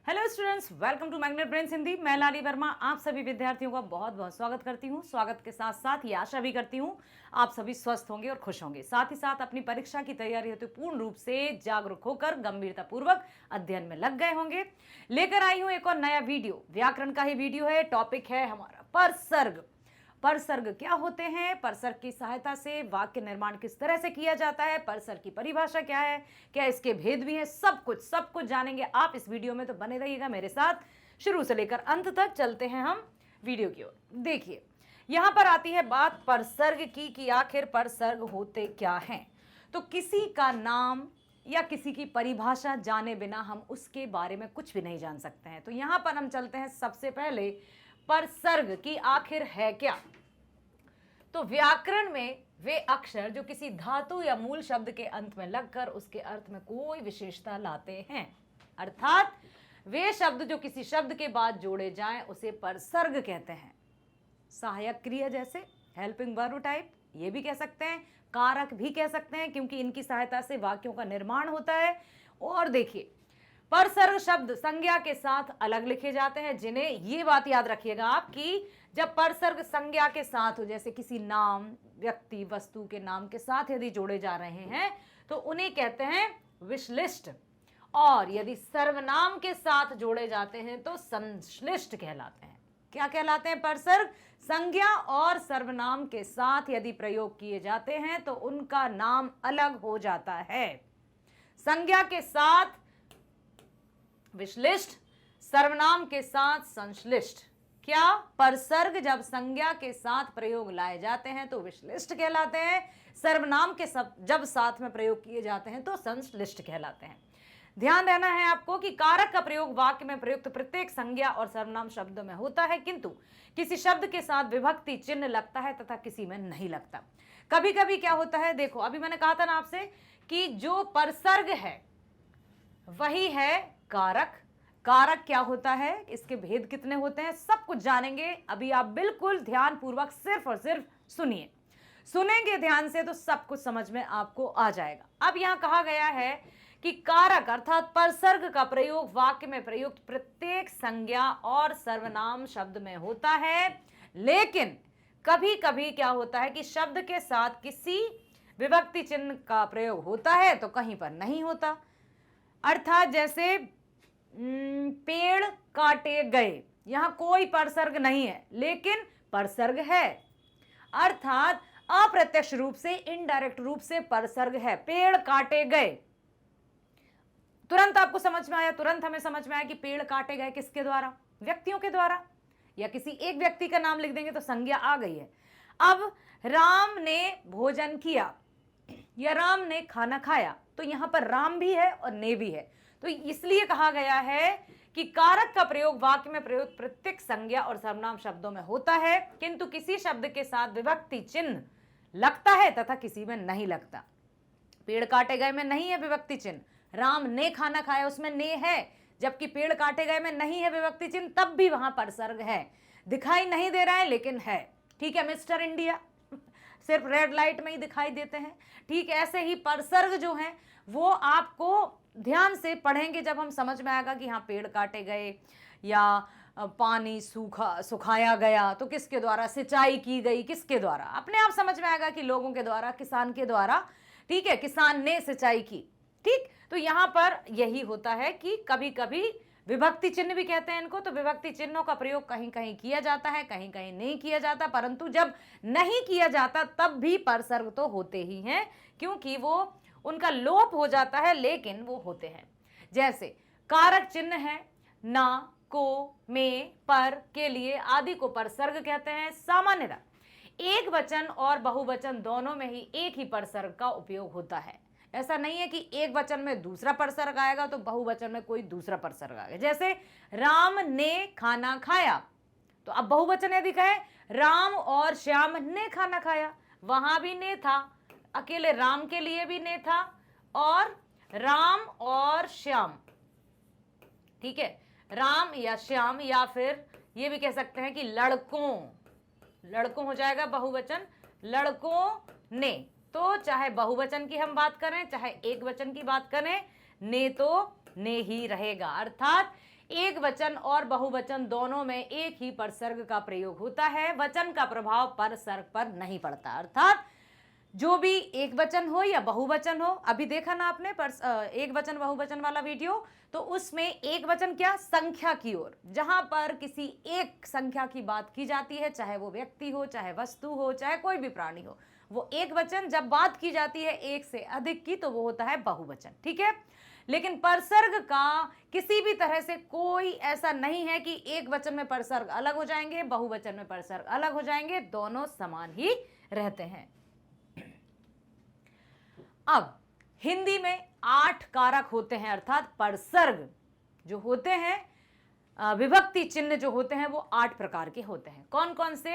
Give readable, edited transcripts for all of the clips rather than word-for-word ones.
Hello students, welcome to Magnet Brains Hindi. मैं लाली वर्मा आप सभी विद्यार्थियों का बहुत बहुत स्वागत करती हूँ। स्वागत के साथ साथ ये आशा भी करती हूँ आप सभी स्वस्थ होंगे और खुश होंगे। साथ ही साथ अपनी परीक्षा की तैयारी हेतु पूर्ण रूप से जागरूक होकर गंभीरता पूर्वक अध्ययन में लग गए होंगे। लेकर आई हूँ एक और नया वीडियो, व्याकरण का ही वीडियो है। टॉपिक है हमारा परसर्ग। परसर्ग क्या होते हैं, परसर्ग की सहायता से वाक्य निर्माण किस तरह से किया जाता है, परसर्ग की परिभाषा क्या है, क्या इसके भेद भी हैं, सब कुछ जानेंगे आप इस वीडियो में। तो बने रहिएगा मेरे साथ, शुरू से लेकर अंत तक चलते हैं हम वीडियो की ओर। देखिए यहां पर आती है बात परसर्ग की कि आखिर परसर्ग होते क्या हैं। तो किसी का नाम या किसी की परिभाषा जाने बिना हम उसके बारे में कुछ भी नहीं जान सकते हैं। तो यहां पर हम चलते हैं सबसे पहले परसर्ग की आखिर है क्या। तो व्याकरण में वे अक्षर जो किसी धातु या मूल शब्द के अंत में लगकर उसके अर्थ में कोई विशेषता लाते हैं, अर्थात वे शब्द जो किसी शब्द के बाद जोड़े जाएं उसे परसर्ग कहते हैं। सहायक क्रिया जैसे हेल्पिंग वर्ब टाइप ये भी कह सकते हैं, कारक भी कह सकते हैं, क्योंकि इनकी सहायता से वाक्यों का निर्माण होता है। और देखिए परसर्ग शब्द संज्ञा के साथ अलग लिखे जाते हैं, जिन्हें ये बात याद रखिएगा आप कि जब परसर्ग संज्ञा के साथ हो, जैसे किसी नाम, व्यक्ति, वस्तु के नाम के साथ यदि जोड़े जा रहे हैं तो उन्हें कहते हैं विश्लिष्ट, और यदि सर्वनाम के साथ जोड़े जाते हैं तो संश्लिष्ट कहलाते हैं। क्या कहलाते हैं? परसर्ग संज्ञा और सर्वनाम के साथ यदि प्रयोग किए जाते हैं तो उनका नाम अलग हो जाता है। संज्ञा के साथ विश्लिष्ट, सर्वनाम के साथ संश्लिष्ट। क्या? परसर्ग जब संज्ञा के साथ प्रयोग लाए जाते हैं तो विश्लिष्ट कहलाते हैं, सर्वनाम के जब साथ में प्रयोग किए जाते हैं तो संश्लिष्ट कहलाते हैं। ध्यान देना है आपको कि कारक का प्रयोग वाक्य में प्रयुक्त प्रत्येक संज्ञा और सर्वनाम शब्द में होता है, किंतु किसी शब्द के साथ विभक्ति चिन्ह लगता है तथा किसी में नहीं लगता। कभी कभी क्या होता है, देखो अभी मैंने कहा था ना आपसे कि जो परसर्ग है वही है कारक। कारक क्या होता है, इसके भेद कितने होते हैं, सब कुछ जानेंगे। अभी आप बिल्कुल ध्यान पूर्वक सिर्फ और सिर्फ सुनिए। सुनेंगे ध्यान से तो सब कुछ समझ में आपको आ जाएगा। अब यहां कहा गया है कि कारक अर्थात परसर्ग का प्रयोग वाक्य में प्रयुक्त प्रत्येक संज्ञा और सर्वनाम शब्द में होता है, लेकिन कभी कभी क्या होता है कि शब्द के साथ किसी विभक्ति चिन्ह का प्रयोग होता है तो कहीं पर नहीं होता। अर्थात जैसे पेड़ काटे गए, यहां कोई परसर्ग नहीं है लेकिन परसर्ग है, अर्थात अप्रत्यक्ष रूप से, इनडायरेक्ट रूप से परसर्ग है। पेड़ काटे गए, तुरंत आपको समझ में आया, तुरंत हमें समझ में आया कि पेड़ काटे गए किसके द्वारा? व्यक्तियों के द्वारा, या किसी एक व्यक्ति का नाम लिख देंगे तो संज्ञा आ गई है। अब राम ने भोजन किया या राम ने खाना खाया, तो यहां पर राम भी है और ने भी है, तो इसलिए कहा गया है कि कारक का प्रयोग वाक्य में प्रयुक्त प्रत्येक संज्ञा और सर्वनाम शब्दों में होता है, किंतु किसी शब्द के साथ विभक्ति चिन्ह लगता है तथा किसी में नहीं लगता। पेड़ काटे गए में नहीं है विभक्ति चिन्ह, राम ने खाना खाया उसमें ने है, जबकि पेड़ काटे गए में नहीं है विभक्ति चिन्ह, तब भी वहां परसर्ग है। दिखाई नहीं दे रहा है लेकिन है। ठीक है मिस्टर इंडिया, सिर्फ रेड लाइट में ही दिखाई देते हैं। ठीक ऐसे ही परसर्ग जो हैं वो आपको ध्यान से पढ़ेंगे जब हम समझ में आएगा कि हाँ पेड़ काटे गए या पानी सुखाया गया तो किसके द्वारा, सिंचाई की गई किसके द्वारा, अपने आप समझ में आएगा कि लोगों के द्वारा, किसान के द्वारा। ठीक है, किसान ने सिंचाई की। ठीक, तो यहां पर यही होता है कि कभी कभी विभक्ति चिन्ह भी कहते हैं इनको, तो विभक्ति चिन्हों का प्रयोग कहीं कहीं किया जाता है, कहीं कहीं नहीं किया जाता, परंतु जब नहीं किया जाता तब भी परसर्ग तो होते ही हैं, क्योंकि वो उनका लोप हो जाता है लेकिन वो होते हैं। जैसे कारक चिन्ह है ना, को, में, पर के लिए आदि को परसर्ग कहते हैं। सामान्यतः एक वचन और बहुवचन दोनों में ही एक ही परसर्ग का उपयोग होता है। ऐसा नहीं है कि एक वचन में दूसरा परसर्ग आएगा तो बहुवचन में कोई दूसरा परसर्ग आएगा। जैसे राम ने खाना खाया, तो अब बहुवचन यदि कहे राम और श्याम ने खाना खाया, वहां भी ने था, अकेले राम के लिए भी ने था, और राम और श्याम। ठीक है, राम या श्याम, या फिर ये भी कह सकते हैं कि लड़कों, लड़कों हो जाएगा बहुवचन, लड़कों ने। तो चाहे बहुवचन की हम बात करें चाहे एक वचन की बात करें, ने तो ने ही रहेगा। अर्थात एक वचन और बहुवचन दोनों में एक ही परसर्ग का प्रयोग होता है। वचन का प्रभाव परसर्ग पर नहीं पड़ता, अर्थात जो भी एक वचन हो या बहुवचन हो, अभी देखा ना आपने एक वचन बहुवचन वाला वीडियो, तो उसमें एक वचन क्या, संख्या की ओर, जहां पर किसी एक संख्या की बात की जाती है, चाहे वो व्यक्ति हो, चाहे वस्तु हो, चाहे कोई भी प्राणी हो, वो एक वचन। जब बात की जाती है एक से अधिक की तो वो होता है बहुवचन, ठीक है। लेकिन परसर्ग का किसी भी तरह से कोई ऐसा नहीं है कि एक वचन में परसर्ग अलग हो जाएंगे, बहुवचन में परसर्ग अलग हो जाएंगे, दोनों समान ही रहते हैं। अब हिंदी में 8 कारक होते हैं, अर्थात परसर्ग जो होते हैं, विभक्ति चिन्ह जो होते हैं वो 8 प्रकार के होते हैं। कौन कौन से?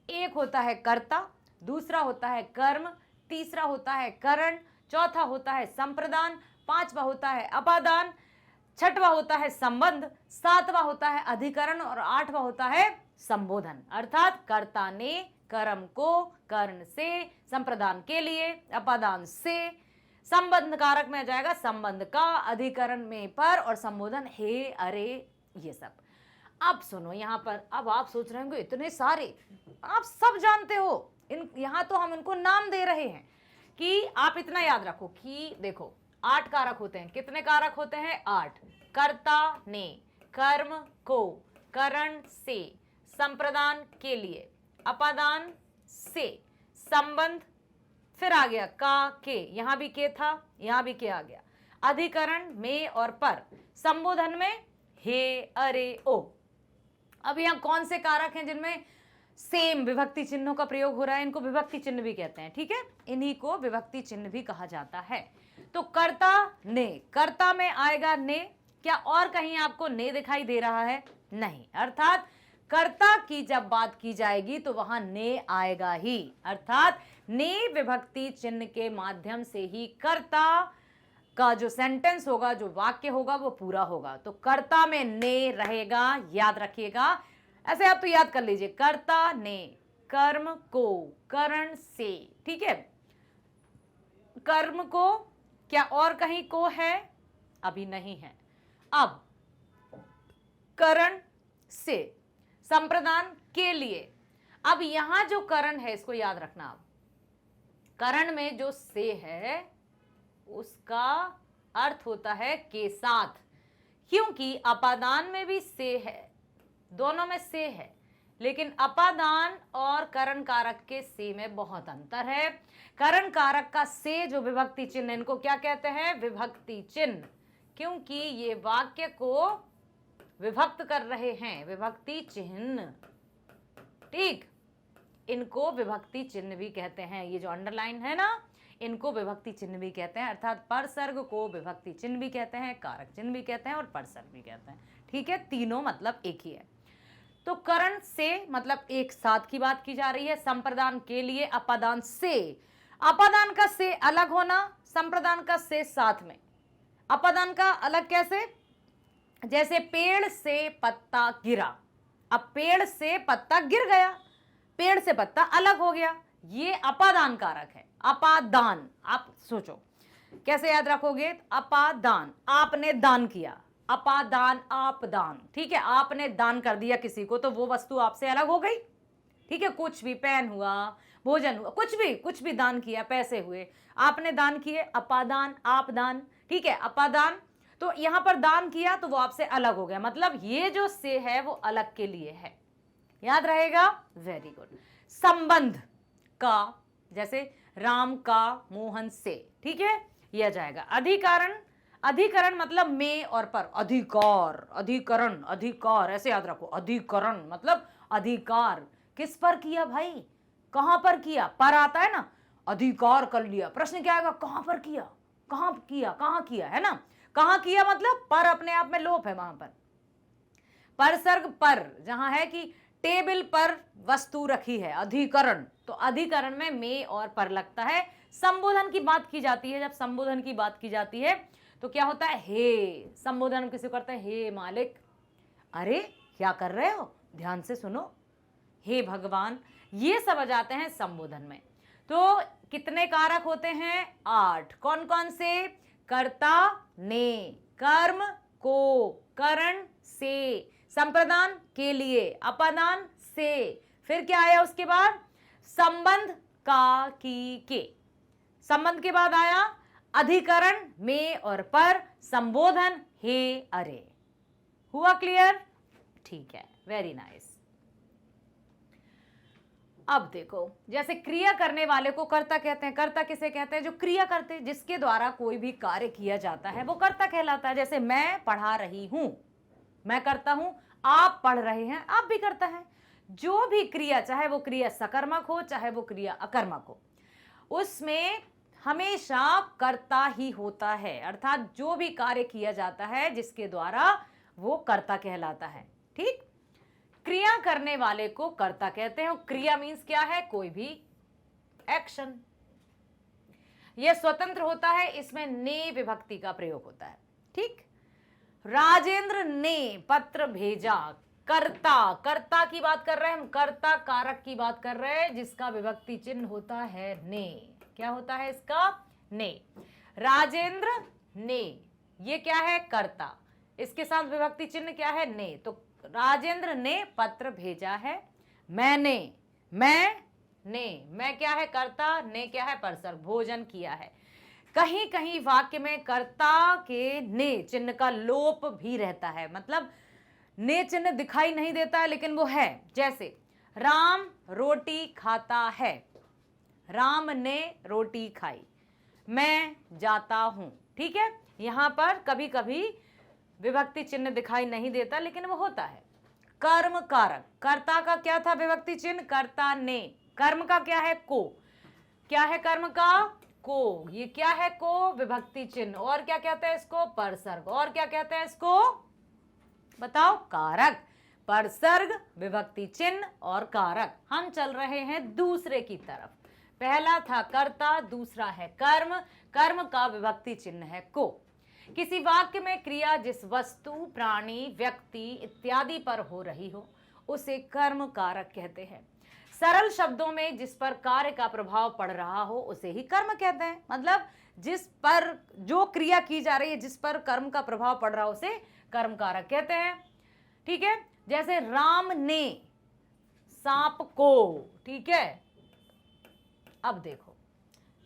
एक होता है कर्ता, दूसरा होता है कर्म, तीसरा होता है करण, चौथा होता है संप्रदान, पांचवा होता है अपादान, छठवा होता है संबंध, सातवां होता है अधिकरण और आठवां होता है संबोधन। अर्थात कर्ता ने कर्म को कर्ण से, संप्रदान के लिए, अपादान से, संबंध कारक में आ जाएगा संबंध का, अधिकरण में पर और संबोधन हे, अरे, ये सब। अब सुनो यहां पर, अब आप सोच रहे होंगे इतने सारे आप सब जानते हो, यहां तो हम इनको नाम दे रहे हैं कि आप इतना याद रखो कि देखो 8 कारक होते हैं। कितने कारक होते हैं? 8। कर्ता ने, कर्म को, करण से, संप्रदान के लिए, अपादान से, संबंध, फिर आ गया का, के, यहां भी के था, यहां भी के आ गया, अधिकरण में और पर, संबोधन में हे, अरे, ओ। अब यहां कौन से कारक हैं जिनमें सेम विभक्ति चिन्हों का प्रयोग हो रहा है? इनको विभक्ति चिन्ह भी कहते हैं, ठीक है, इन्हीं को विभक्ति चिन्ह भी कहा जाता है। तो कर्ता ने, कर्ता में आएगा ने, क्या और कहीं आपको ने दिखाई दे रहा है? नहीं, अर्थात कर्ता की जब बात की जाएगी तो वहां ने आएगा ही, अर्थात ने विभक्ति चिन्ह के माध्यम से ही कर्ता का जो सेंटेंस होगा, जो वाक्य होगा वो पूरा होगा। तो कर्ता में ने रहेगा, याद रखिएगा, ऐसे आप तो याद कर लीजिए, कर्ता ने कर्म को करण से, ठीक है, कर्म को, क्या और कहीं को है? अभी नहीं है। अब करण से, संप्रदान के लिए। अब यहां जो करण है इसको याद रखना, आप करण में जो से है उसका अर्थ होता है के साथ, क्योंकि अपादान में भी से है, दोनों में से है, लेकिन अपादान और करण कारक के से में बहुत अंतर है। करण कारक का से जो विभक्ति चिन्ह, इनको क्या कहते हैं? विभक्ति चिन्ह, क्योंकि ये वाक्य को विभक्त कर रहे हैं, विभक्ति चिन्ह, ठीक, इनको विभक्ति चिन्ह भी कहते हैं। ये जो अंडरलाइन है ना, इनको विभक्ति चिन्ह भी कहते हैं, अर्थात परसर्ग को विभक्ति चिन्ह भी कहते हैं, कारक चिन्ह भी कहते हैं और परसर्ग भी कहते हैं, ठीक है, तीनों मतलब एक ही है। तो करण से मतलब एक साथ की बात की जा रही है, संप्रदान के लिए, अपादान से, अपादान का से अलग होना, संप्रदान का से साथ में। अपादान का अलग कैसे? जैसे पेड़ से पत्ता गिरा, अब पेड़ से पत्ता गिर गया, पेड़ से पत्ता अलग हो गया, ये अपादान कारक है। अपादान, आप सोचो कैसे याद रखोगे? अपादान, आपने दान किया, अपादान आपदान, ठीक है, आपने दान कर दिया किसी को तो वो वस्तु आपसे अलग हो गई, ठीक है, कुछ भी, पेन हुआ, भोजन हुआ, कुछ भी दान किया, पैसे हुए, आपने दान किए, अपादान आपदान, ठीक है, अपादान, तो यहां पर दान किया तो वो आपसे अलग हो गया, मतलब ये जो से है वो अलग के लिए है, याद रहेगा, वेरी गुड। संबंध का, जैसे राम का मोहन से, ठीक है, यह जाएगा। अधिकरण, अधिकरण मतलब में और पर, अधिकार, अधिकरण, अधिकार, ऐसे याद रखो, अधिकरण मतलब अधिकार, किस पर किया भाई? कहां पर किया? पर आता है ना, अधिकार कर लिया, प्रश्न क्या आएगा? कहां पर किया, कहां किया, कहां किया, है ना, कहां किया मतलब पर अपने आप में लोप है वहां पर। परसर्ग पर जहां है कि टेबल पर वस्तु रखी है, अधिकरण, तो अधिकरण में और पर लगता है। संबोधन की बात की जाती है, जब संबोधन की बात की जाती है तो क्या होता है? हे, संबोधन किसे करते हैं? हे मालिक, अरे क्या कर रहे हो, ध्यान से सुनो, हे भगवान, ये सब आ जाते हैं संबोधन में। तो कितने कारक होते हैं? 8। कौन कौन से? कर्ता ने, कर्म को, करण से, संप्रदान के लिए, अपादान से, फिर क्या आया उसके बाद, संबंध का, की, के, संबंध के बाद आया अधिकरण में और पर, संबोधन हे, अरे। हुआ क्लियर? ठीक है, वेरी नाइस। अब देखो, जैसे क्रिया करने वाले को कर्ता कहते हैं। कर्ता किसे कहते हैं? जो क्रिया करते, जिसके द्वारा कोई भी कार्य किया जाता है वो कर्ता कहलाता है। जैसे मैं पढ़ा रही हूं, मैं करता हूं, आप पढ़ रहे हैं, आप भी करता है। जो भी क्रिया, चाहे वो क्रिया सकर्मक हो चाहे वो क्रिया अकर्मक हो, उसमें हमेशा कर्ता ही होता है। अर्थात जो भी कार्य किया जाता है जिसके द्वारा, वो कर्ता कहलाता है। ठीक, क्रिया करने वाले को कर्ता कहते हैं। क्रिया मीन्स क्या है? कोई भी एक्शन। यह स्वतंत्र होता है, इसमें ने विभक्ति का प्रयोग होता है। ठीक, राजेंद्र ने पत्र भेजा। कर्ता, कर्ता की बात कर रहे हैं हम, कर्ता कारक की बात कर रहे हैं, जिसका विभक्ति चिन्ह होता है ने। क्या होता है इसका? ने। राजेंद्र ने, ये क्या है? कर्ता, इसके साथ विभक्ति चिन्ह क्या है? ने। तो राजेंद्र ने पत्र भेजा है। मैंने, मैं क्या है? कर्ता, ने क्या है? परसर्ग, भोजन किया है। कहीं कहीं वाक्य में कर्ता के ने चिन्ह का लोप भी रहता है, मतलब ने चिन्ह दिखाई नहीं देता है लेकिन वो है। जैसे राम रोटी खाता है, राम ने रोटी खाई, मैं जाता हूं। ठीक है, यहां पर कभी कभी विभक्ति चिन्ह दिखाई नहीं देता लेकिन वो होता है। कर्म कारक, कर्ता का क्या था विभक्ति चिन्ह? कर्ता ने। कर्म का क्या है? को। क्या है कर्म का? को। ये क्या है? को, विभक्ति चिन्ह। और क्या कहते हैं इसको? परसर्ग। और क्या कहते हैं इसको? बताओ। कारक। परसर्ग, विभक्ति चिन्ह और कारक। हम चल रहे हैं दूसरे की तरफ। पहला था कर्ता, दूसरा है कर्म। कर्म का विभक्ति चिन्ह है को। किसी वाक्य में क्रिया जिस वस्तु, प्राणी, व्यक्ति इत्यादि पर हो रही हो उसे कर्म कारक कहते हैं। सरल शब्दों में जिस पर कार्य का प्रभाव पड़ रहा हो उसे ही कर्म कहते हैं। मतलब जिस पर जो क्रिया की जा रही है, जिस पर कर्म का प्रभाव पड़ रहा हो उसे कर्म कारक कहते हैं। ठीक है, जैसे राम ने सांप को। ठीक है, अब देखो,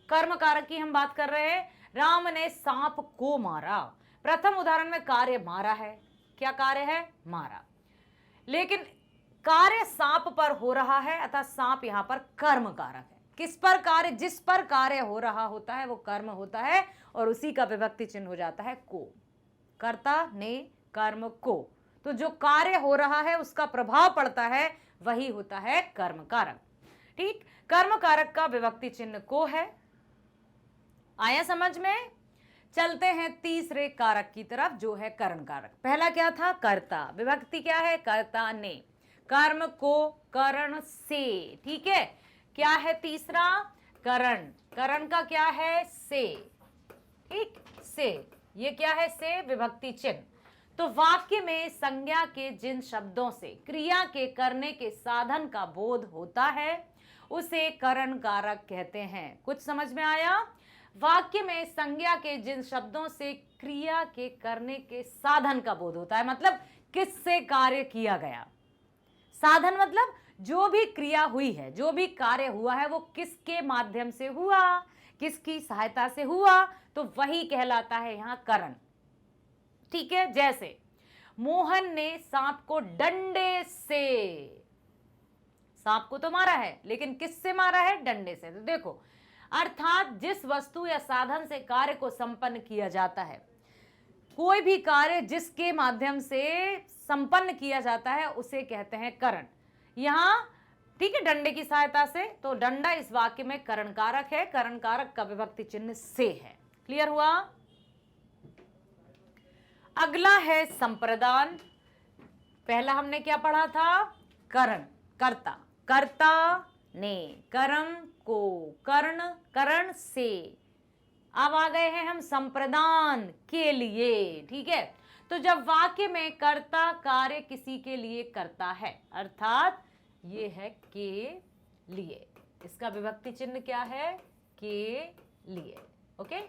कर्म कारक की हम बात कर रहे हैं। राम ने सांप को मारा। प्रथम उदाहरण में कार्य मारा है। क्या कार्य है? मारा। लेकिन कार्य सांप पर हो रहा है, अतः सांप यहां पर कर्म कारक है। किस पर कार्य? जिस पर कार्य हो रहा होता है वो कर्म होता है और उसी का विभक्ति चिन्ह हो जाता है को। कर्ता ने कर्म को, तो जो कार्य हो रहा है उसका प्रभाव पड़ता है वही होता है कर्म कारक। ठीक, कर्म कारक का विभक्ति चिन्ह को है। आया समझ में? चलते हैं तीसरे कारक की तरफ जो है करण कारक। पहला क्या था? कर्ता, विभक्ति क्या है? कर्ता ने। कर्म को करण से। ठीक है, क्या है तीसरा? करण। करण का क्या है? से। ठीक, से, ये क्या है? से, विभक्ति चिन्ह। तो वाक्य में संज्ञा के जिन शब्दों से क्रिया के करने के साधन का बोध होता है उसे करण कारक कहते हैं। कुछ समझ में आया? वाक्य में संज्ञा के जिन शब्दों से क्रिया के करने के साधन का बोध होता है, मतलब किससे कार्य किया गया। साधन मतलब जो भी क्रिया हुई है, जो भी कार्य हुआ है वो किसके माध्यम से हुआ, किसकी सहायता से हुआ, तो वही कहलाता है यहां करण। ठीक है, जैसे मोहन ने सांप को डंडे से, सांप को तो मारा है लेकिन किससे मारा है? डंडे से। तो देखो, अर्थात जिस वस्तु या साधन से कार्य को संपन्न किया जाता है, कोई भी कार्य जिसके माध्यम से संपन्न किया जाता है उसे कहते हैं करण। यहां ठीक है, डंडे की सहायता से, तो डंडा इस वाक्य में करण कारक है। करण कारक का विभक्ति चिन्ह से है। क्लियर हुआ? अगला है संप्रदान। पहला हमने क्या पढ़ा था? करण, कर्ता। कर्ता ने, कर्म को, कर्ण, करण से। अब आ गए हैं हम संप्रदान के लिए। ठीक है, तो जब वाक्य में कर्ता कार्य किसी के लिए करता है, अर्थात ये है के लिए, इसका विभक्ति चिन्ह क्या है? के लिए। ओके,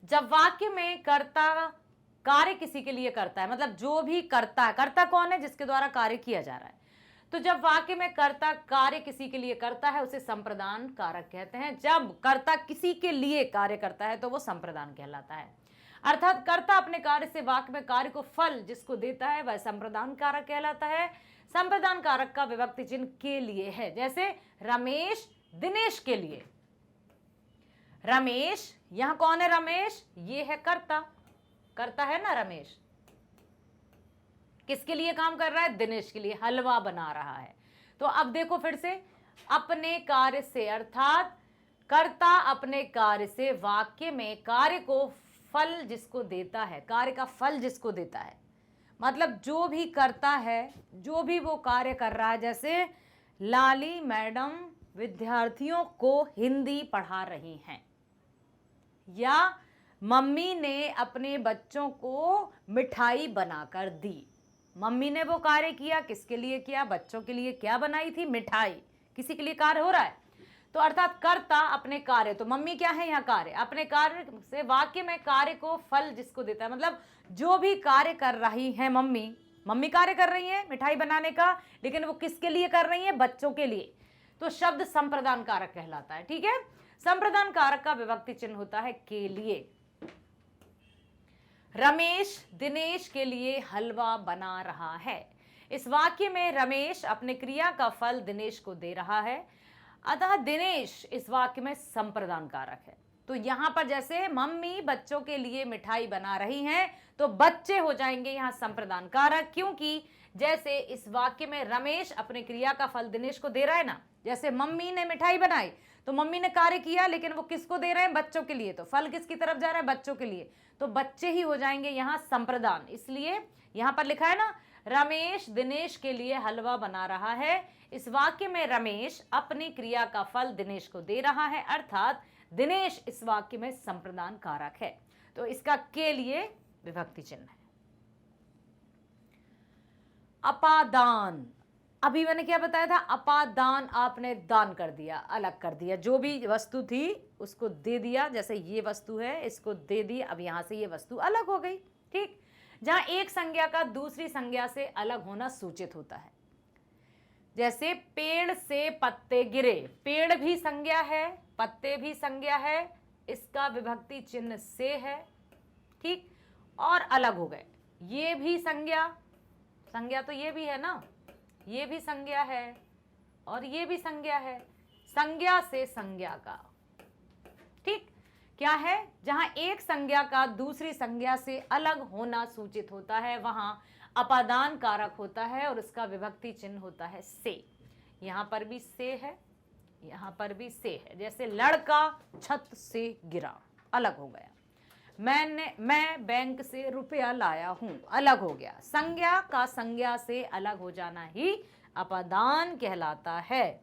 जब वाक्य में कर्ता कार्य किसी के लिए करता है, मतलब जो भी करता है, कर्ता कौन है? जिसके द्वारा कार्य किया जा रहा है। तो जब वाक्य में कर्ता कार्य किसी के लिए करता है उसे संप्रदान कारक कहते हैं। जब कर्ता किसी के लिए कार्य करता है तो वो संप्रदान कहलाता है। अर्थात कर्ता अपने कार्य से वाक्य में कार्य को फल जिसको देता है वह संप्रदान कारक कहलाता है। संप्रदान कारक का विभक्ति चिन्ह के लिए है, जैसे रमेश दिनेश के लिए। रमेश, यहां कौन है रमेश? ये है कर्ता, कर्ता है ना रमेश। किसके लिए काम कर रहा है? दिनेश के लिए, हलवा बना रहा है। तो अब देखो फिर से, अपने कार्य से, अर्थात कर्ता अपने कार्य से वाक्य में कार्य को फल जिसको देता है, कार्य का फल जिसको देता है, मतलब जो भी करता है, जो भी वो कार्य कर रहा है, जैसे लाली मैडम विद्यार्थियों को हिंदी पढ़ा रही हैं, या मम्मी ने अपने बच्चों को मिठाई बनाकर दी। मम्मी ने वो कार्य किया, किसके लिए किया? बच्चों के लिए। क्या बनाई थी? मिठाई। किसी के लिए कार्य हो रहा है। तो अर्थात कर्ता अपने कार्य, तो मम्मी क्या है यहाँ? कार्य। अपने कार्य से वाक्य में कार्य को फल जिसको देता है, मतलब जो भी कार्य कर रही है मम्मी, मम्मी कार्य कर रही है मिठाई बनाने का, लेकिन वो किसके लिए कर रही है? बच्चों के लिए। तो शब्द संप्रदान कारक कहलाता है। ठीक है, संप्रदान कारक का विभक्ति चिन्ह होता है के लिए। रमेश दिनेश के लिए हलवा बना रहा है। इस वाक्य में रमेश अपने क्रिया का फल दिनेश को दे रहा है, अतः दिनेश इस वाक्य में संप्रदान कारक है। तो यहां पर जैसे मम्मी बच्चों के लिए मिठाई बना रही हैं, तो बच्चे हो जाएंगे यहां संप्रदान कारक, क्योंकि जैसे इस वाक्य में रमेश अपने क्रिया का फल दिनेश को दे रहा है ना, जैसे मम्मी ने मिठाई बनाई तो मम्मी ने कार्य किया, लेकिन वो किसको दे रहे हैं? बच्चों के लिए। तो फल किसकी तरफ जा रहा है? बच्चों के लिए। तो बच्चे ही हो जाएंगे यहां संप्रदान। इसलिए यहां पर लिखा है ना, रमेश दिनेश के लिए हलवा बना रहा है। इस वाक्य में रमेश अपनी क्रिया का फल दिनेश को दे रहा है, अर्थात दिनेश इस वाक्य में संप्रदान कारक है। तो इसका के लिए विभक्ति चिन्ह है। अपादान, अभी मैंने क्या बताया था? अपादान, आपने दान कर दिया, अलग कर दिया, जो भी वस्तु थी उसको दे दिया। जैसे ये वस्तु है, इसको दे दी, अब यहां से ये वस्तु अलग हो गई। ठीक, जहां एक संज्ञा का दूसरी संज्ञा से अलग होना सूचित होता है, जैसे पेड़ से पत्ते गिरे। पेड़ भी संज्ञा है, पत्ते भी संज्ञा है, इसका विभक्ति चिन्ह से है। ठीक, और अलग हो गए। ये भी संज्ञा, संज्ञा तो ये भी है ना, ये भी संज्ञा है और ये भी संज्ञा है, संज्ञा से संज्ञा का। ठीक, क्या है? जहां एक संज्ञा का दूसरी संज्ञा से अलग होना सूचित होता है वहां अपादान कारक होता है और उसका विभक्ति चिन्ह होता है से। यहां पर भी से है, यहां पर भी से है। जैसे लड़का छत से गिरा, अलग हो गया। मैं बैंक से रुपया लाया हूं, अलग हो गया। संज्ञा का संज्ञा से अलग हो जाना ही अपादान कहलाता है।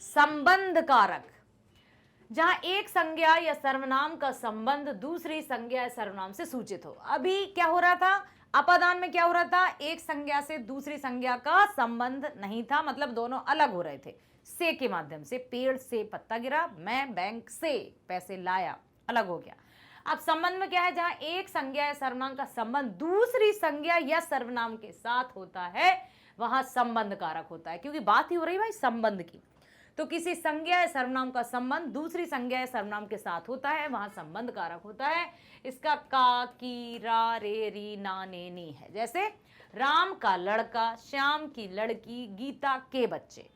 संबंध कारक, जहां एक संज्ञा या सर्वनाम का संबंध दूसरी संज्ञा या सर्वनाम से सूचित हो। अभी क्या हो रहा था? अपादान में क्या हो रहा था? एक संज्ञा से दूसरी संज्ञा का संबंध नहीं था, मतलब दोनों अलग हो रहे थे से के माध्यम से। पेड़ से पत्ता गिरा, मैं बैंक से पैसे लाया, अलग हो गया। अब संबंध में क्या है? जहां एक संज्ञा या सर्वनाम का संबंध दूसरी संज्ञा या सर्वनाम के साथ होता है वहां संबंध कारक होता है, क्योंकि बात ही हो रही भाई संबंध की। तो किसी संज्ञा या सर्वनाम का संबंध दूसरी संज्ञा या सर्वनाम के साथ होता है वहां संबंध कारक होता है। इसका का, की, रा, रे, री, ना, ने, नी है। जैसे राम का लड़का, श्याम की लड़की, गीता के बच्चे।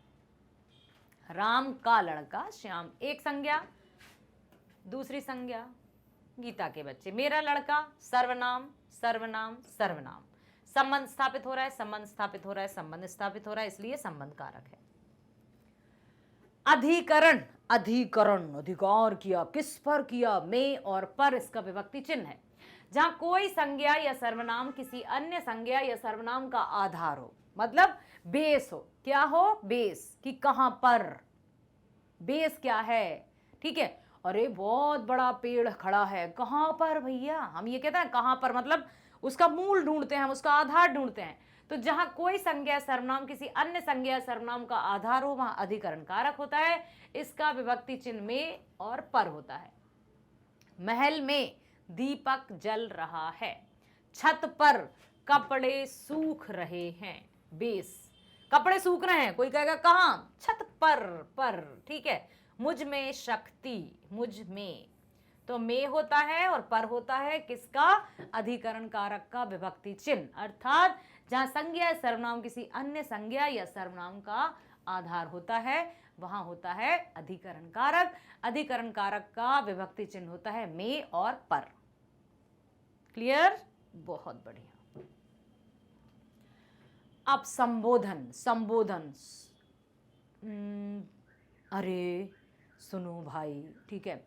राम का लड़का, श्याम एक संज्ञा, दूसरी संज्ञा गीता के बच्चे। मेरा लड़का सर्वनाम, सर्वनाम, सर्वनाम। संबंध स्थापित हो रहा है, संबंध स्थापित हो रहा है, संबंध स्थापित हो रहा है, इसलिए संबंध कारक है। अधिकरण, अधिकरण, अधिकार किया, किस पर किया? में और पर, इसका विभक्ति चिन्ह है। जहां कोई संज्ञा या सर्वनाम किसी अन्य संज्ञा या सर्वनाम का आधार हो, मतलब बेस हो। क्या हो? बेस, कि कहां पर, बेस क्या है? ठीक है, अरे बहुत बड़ा पेड़ खड़ा है, कहां पर भैया? हम ये कहते हैं कहां पर, मतलब उसका मूल ढूंढते हैं, हम उसका आधार ढूंढते हैं। तो जहां कोई संज्ञा सर्वनाम किसी अन्य संज्ञा सर्वनाम का आधार हो वहां अधिकरण कारक होता है। इसका विभक्ति चिन्ह में और पर होता है। महल में दीपक जल रहा है। छत पर कपड़े सूख रहे हैं। बेस, कपड़े सूख रहे हैं, कोई कहेगा कहां? छत पर, ठीक है। मुझ में शक्ति, मुझ में, तो में होता है और पर होता है किसका? अधिकरण कारक का विभक्ति चिन्ह, अर्थात जहां संज्ञा या सर्वनाम किसी अन्य संज्ञा या सर्वनाम का आधार होता है वहां होता है अधिकरण कारक। अधिकरण कारक का विभक्ति चिन्ह होता है में और पर। क्लियर? बहुत बढ़िया। अब संबोधन, संबोधन। अरे सुनो भाई, ठीक है।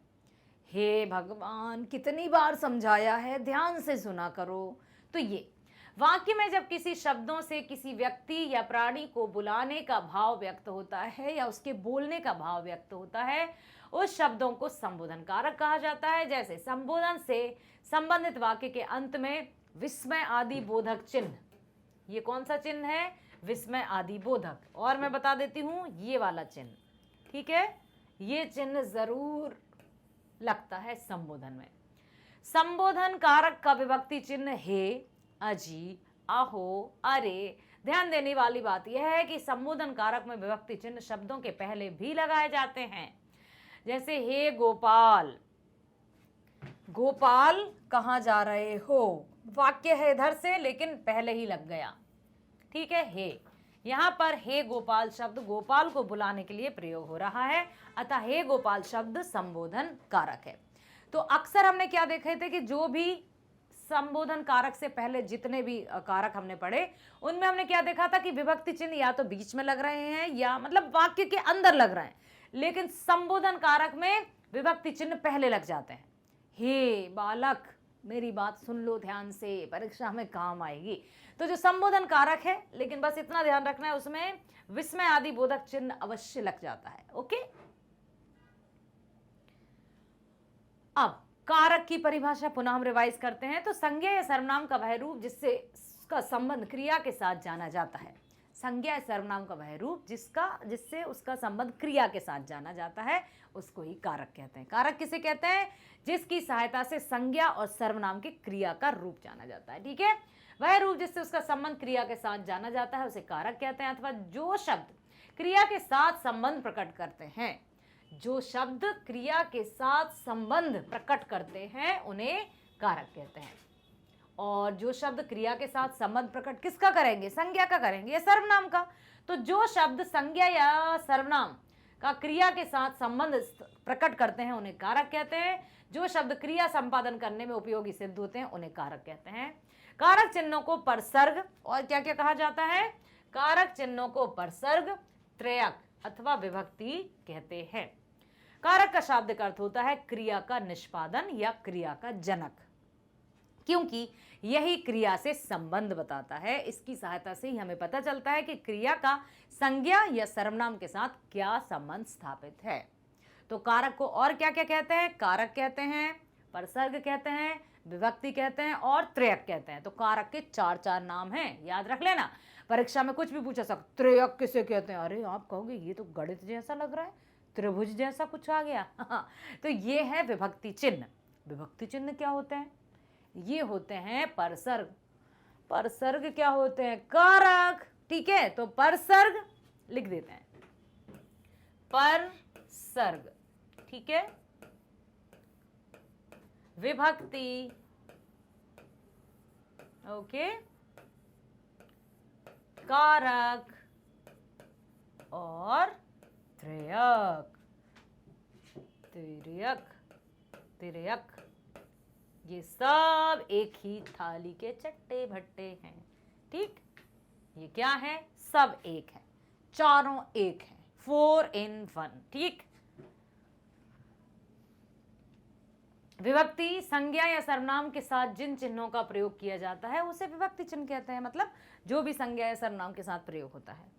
हे भगवान, कितनी बार समझाया है, ध्यान से सुना करो। तो ये वाक्य में जब किसी शब्दों से किसी व्यक्ति या प्राणी को बुलाने का भाव व्यक्त होता है या उसके बोलने का भाव व्यक्त होता है, उस शब्दों को संबोधन कारक कहा जाता है। जैसे संबोधन से संबंधित वाक्य के अंत में विस्मय आदि बोधक चिन्ह, ये कौन सा चिन्ह है? विस्मय आदि बोधक। और मैं बता देती हूं, ये वाला चिन्ह, ठीक है, ये चिन्ह जरूर लगता है संबोधन में। संबोधन कारक का विभक्ति चिन्ह हे, अजी, अहो, अरे। ध्यान देने वाली बात यह है कि संबोधन कारक में विभक्ति चिन्ह शब्दों के पहले भी लगाए जाते हैं। जैसे हे गोपाल, गोपाल कहाँ जा रहे हो? वाक्य है इधर से लेकिन पहले ही लग गया, ठीक है। हे, यहां पर हे गोपाल शब्द गोपाल को बुलाने के लिए प्रयोग हो रहा है, अतः हे गोपाल शब्द संबोधन कारक है। तो अक्सर हमने क्या देखे थे कि जो भी संबोधन कारक से पहले जितने भी कारक हमने पढ़े, उनमें हमने क्या देखा था कि विभक्ति चिन्ह या तो बीच में लग रहे हैं या मतलब वाक्य के अंदर लग रहे हैं, लेकिन संबोधन कारक में विभक्ति चिन्ह पहले लग जाते हैं। हे बालक, मेरी बात सुन लो ध्यान से, परीक्षा में काम आएगी। तो जो संबोधन कारक है, लेकिन बस इतना ध्यान रखना है उसमें विस्मय आदि बोधक चिन्ह अवश्य लग जाता है। ओके, अब कारक की परिभाषा पुनः हम रिवाइज करते हैं। तो संज्ञा या सर्वनाम का वह रूप जिससे उसका संबंध क्रिया के साथ जाना जाता है। संज्ञा या सर्वनाम का वह रूप जिससे उसका संबंध क्रिया के साथ जाना जाता है, उसको ही कारक कहते हैं। कारक किसे कहते हैं? जिसकी सहायता से संज्ञा और सर्वनाम की क्रिया का रूप जाना जाता है, ठीक है। वह रूप जिससे उसका संबंध क्रिया के साथ जाना जाता है उसे कारक कहते हैं। अथवा जो शब्द क्रिया के साथ संबंध प्रकट करते हैं, जो शब्द क्रिया के साथ संबंध प्रकट करते हैं उन्हें कारक कहते हैं। और जो शब्द क्रिया के साथ संबंध प्रकट किसका करेंगे? संज्ञा का करेंगे या सर्वनाम का। तो जो शब्द संज्ञा या सर्वनाम का क्रिया के साथ संबंध प्रकट करते हैं उन्हें कारक कहते हैं। जो शब्द क्रिया संपादन करने में उपयोगी सिद्ध होते हैं उन्हें कारक कहते हैं। कारक चिन्हों को परसर्ग और क्या क्या कहा जाता है? कारक चिन्हों को परसर्ग, त्रयक अथवा विभक्ति कहते हैं। कारक का शाब्दिक अर्थ होता है क्रिया का निष्पादन या क्रिया का जनक, क्योंकि यही क्रिया से संबंध बताता है। इसकी सहायता से ही हमें पता चलता है कि क्रिया का संज्ञा या सर्वनाम के साथ क्या संबंध स्थापित है। तो कारक को और क्या क्या कहते हैं? कारक कहते हैं, परसर्ग कहते हैं, विभक्ति कहते हैं और त्रयक कहते हैं। तो कारक के चार चार नाम हैं, याद रख लेना। परीक्षा में कुछ भी पूछा सकता, त्रयक किसे कहते हैं? अरे आप कहोगे ये तो गणित जैसा लग रहा है, त्रिभुज जैसा कुछ आ गया। तो ये है विभक्ति चिन्ह। विभक्ति चिन्ह क्या होते हैं? ये होते हैं परसर्ग। परसर्ग क्या होते हैं? कारक, ठीक है। तो परसर्ग लिख देते हैं, परसर्ग, ठीक है। विभक्ति, ओके, कारक और त्रयक, तिर्यक, तिर्यक, ये सब एक ही थाली के चट्टे भट्टे हैं, ठीक। ये क्या है? सब एक है, चारों एक है, 4 in 1, ठीक। विभक्ति संज्ञा या सर्वनाम के साथ जिन चिन्हों का प्रयोग किया जाता है उसे विभक्ति चिन्ह कहते हैं। मतलब जो भी संज्ञा या सर्वनाम के साथ प्रयोग होता है।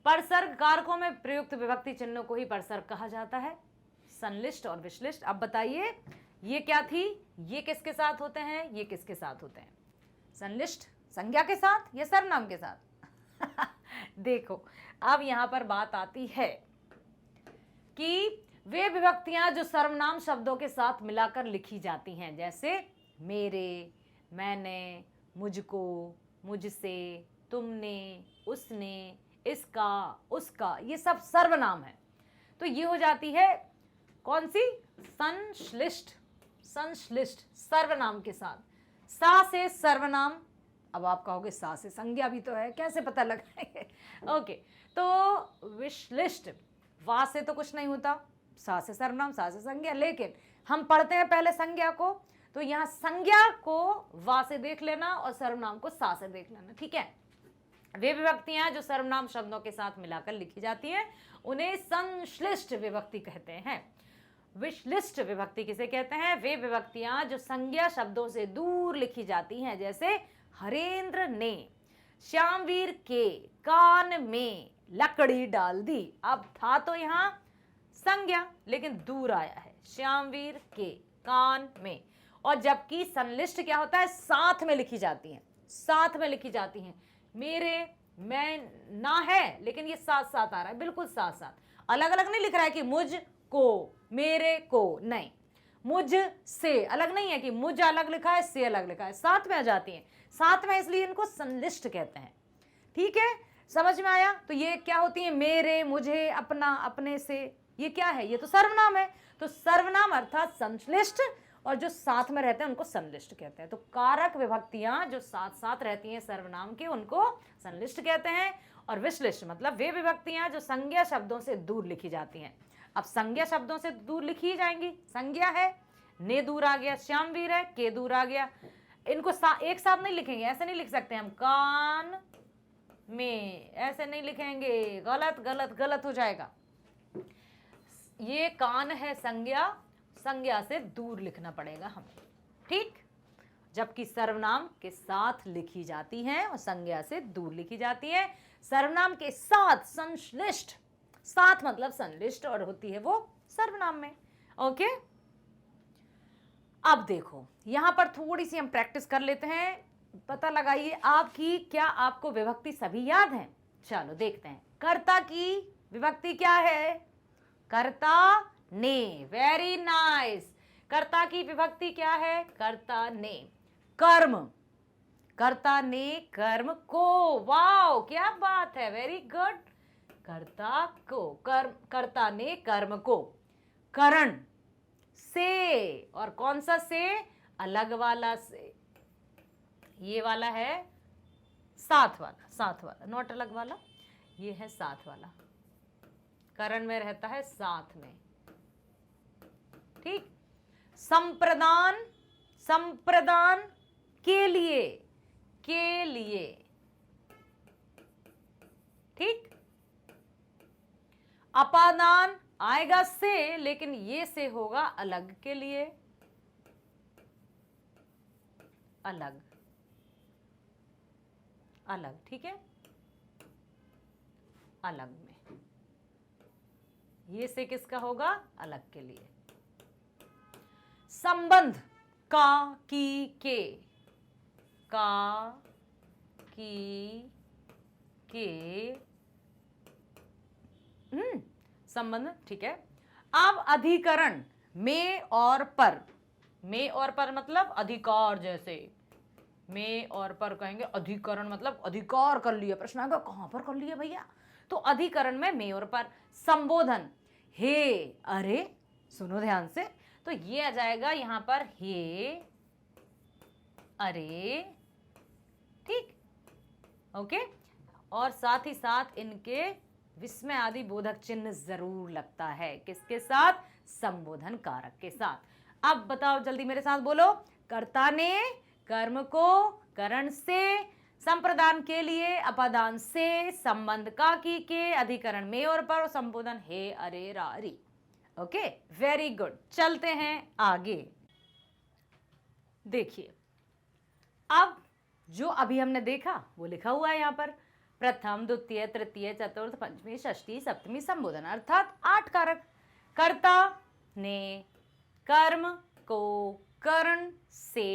परसर्ग कारकों में प्रयुक्त विभक्ति चिन्हों को ही परसर्ग कहा जाता है। संलिष्ट और विश्लिष्ट। अब बताइए ये क्या थी? ये किसके साथ होते हैं? ये किसके साथ होते हैं? संलिष्ट संज्ञा के साथ या सर्वनाम के साथ? देखो अब यहां पर बात आती है कि वे विभक्तियां जो सर्वनाम शब्दों के साथ मिलाकर लिखी जाती हैं, जैसे मेरे, मैंने, मुझको, मुझसे, तुमने, उसने, इसका, उसका, ये सब सर्वनाम है। तो ये हो जाती है कौन सी? संश्लिष्ट। संश्लिष्ट सर्वनाम के साथ। सा से सर्वनाम। अब आप कहोगे सा से संज्ञा भी तो है, कैसे पता लगाएंगे? ओके, तो विश्लिष्ट, वा से तो कुछ नहीं होता, सा से सर्वनाम, सा से संज्ञा, लेकिन हम पढ़ते हैं पहले संज्ञा को, तो यहां संज्ञा को वा से देख लेना और सर्वनाम को सा से देख लेना, ठीक है। वे विभक्तियां जो सर्वनाम शब्दों के साथ मिलाकर लिखी जाती हैं उन्हें संश्लिष्ट विभक्ति कहते हैं। विश्लिष्ट विभक्ति किसे कहते हैं? वे विभक्तियां जो संज्ञा शब्दों से दूर लिखी जाती हैं, जैसे हरेंद्र ने श्यामवीर के कान में लकड़ी डाल दी। अब था तो यहां संज्ञा, लेकिन दूर आया है, श्यामवीर के कान में। और जबकि संलिष्ट क्या होता है? साथ में लिखी जाती हैं, साथ में लिखी जाती हैं। मेरे, मैं, ना है, लेकिन ये साथ साथ आ रहा है, बिल्कुल साथ साथ, अलग अलग नहीं लिख रहा है कि मुझ को, मेरे को, नहीं। मुझ से अलग नहीं है कि मुझ अलग लिखा है, से अलग लिखा है, साथ में आ जाती हैं, साथ में, इसलिए इनको संलिष्ट कहते हैं। ठीक है, समझ में आया? तो ये क्या होती है? मेरे, मुझे, अपना, अपने से, ये क्या है? ये तो सर्वनाम है। तो सर्वनाम अर्थात संश्लिष्ट, और जो साथ में रहते हैं उनको संलिष्ट कहते हैं। तो कारक विभक्तियां जो साथ साथ रहती हैं सर्वनाम के, उनको संलिष्ट कहते हैं। और विश्लिष्ट मतलब वे विभक्तियां जो संज्ञा शब्दों से दूर लिखी जाती हैं। अब संज्ञा शब्दों से दूर लिखी जाएंगी, संज्ञा है, ने दूर आ गया, श्यामवीर है, के दूर आ गया, इनको एक साथ नहीं लिखेंगे, ऐसे नहीं लिख सकते हम, कान में, ऐसे नहीं लिखेंगे, गलत गलत गलत हो जाएगा। ये कान है संज्ञा, संज्ञा से दूर लिखना पड़ेगा हमें, ठीक। जबकि सर्वनाम के साथ लिखी जाती हैं और संज्ञा से दूर लिखी जाती है। सर्वनाम के साथ संश्लिष्ट, साथ मतलब संलिष्ट, और होती है वो सर्वनाम में। ओके, अब देखो यहां पर थोड़ी सी हम प्रैक्टिस कर लेते हैं। पता लगाइए आपकी, क्या आपको विभक्ति सभी याद है? चलो देखते हैं। कर्ता की विभक्ति क्या है? कर्ता ने, वेरी नाइस। कर्ता की विभक्ति क्या है? कर्ता ने। कर्म, कर्ता ने कर्म को, वाओ क्या बात है, वेरी गुड। कर्ता को, कर्म, कर्ता ने कर्म को। करण से, और कौन सा से? अलग वाला से, ये वाला है साथ वाला, साथ वाला, नॉट अलग वाला, ये है साथ वाला। करण में रहता है साथ में, ठीक। संप्रदान, संप्रदान के लिए, के लिए, ठीक। अपादान आएगा से, लेकिन ये से होगा अलग के लिए, अलग, अलग, ठीक है, अलग में, ये से किसका होगा? अलग के लिए। संबंध, का, की, के, का, की, के, संबंध, ठीक है। अब अधिकरण, में और पर, में और पर मतलब अधिकार, जैसे में और पर कहेंगे, अधिकरण मतलब अधिकार कर लिया। प्रश्न आएगा कहां पर कर लिया भैया? तो अधिकरण में में और पर। संबोधन, हे, अरे, सुनो ध्यान से, तो ये आ जाएगा यहां पर हे, अरे, ठीक, ओके। और साथ ही साथ इनके विस्मय आदि बोधक चिन्ह जरूर लगता है, किसके साथ? संबोधन कारक के साथ। अब बताओ जल्दी मेरे साथ बोलो। कर्ता ने कर्म को, करण से, संप्रदान के लिए, अपादान से, संबंध का, की, के, अधिकरण में और पर, संबोधन हे, अरे, रा, री। Okay, very good. चलते हैं आगे। देखिए अब जो अभी हमने देखा वो लिखा हुआ है यहां पर, प्रथम, द्वितीय, तृतीय, चतुर्थ, पंचमी, षष्ठी, सप्तमी, संबोधन, अर्थात 8 कारक। कर्ता ने कर्म को करण से